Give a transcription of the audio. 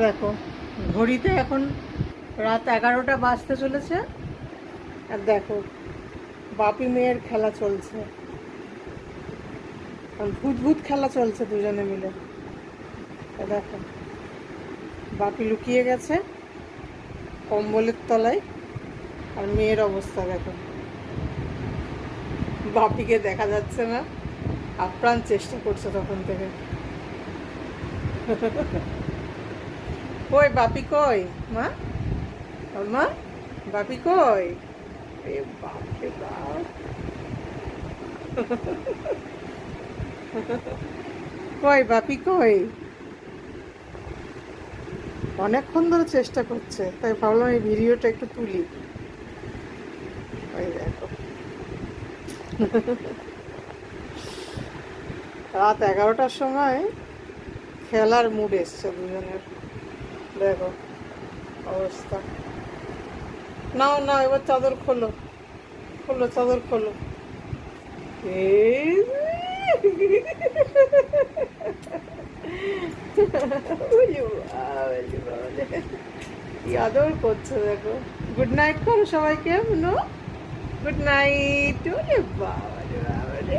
দেখো ঘড়িতে এখন রাত 11টা বাজতে চলেছে, আর দেখো বাপি মেয়ের খেলা চলছে, ভূত ভূত খেলা চলছে দুজনে মিলে। দেখো বাপি লুকিয়ে গেছে কম্বলের তলায়, আর মেয়ের অবস্থা দেখো, বাপিকে দেখা যাচ্ছে না, আপ্রাণ চেষ্টা করছে তখন থেকে। কই বাপি কই মা, ওর মা, বাপি কই? এ বাপ রে বাপ, কই বাপি কই? অনেকক্ষণ ধরে চেষ্টা করছে, তাই ভাবলাম এই ভিডিওটা একটু তুলি। ওই দেখো রাত 11টার সময় খেলার মুড এসছে দুজনের, দেখো অবস্থা। নাও নাও এবার চাদর খোলো, খোলো চাদর খোলো। এই কি আদর করছে দেখো। গুড নাইট করো সবাইকে, নো গুড নাইট। ওরে বাবা রে বাবা রে।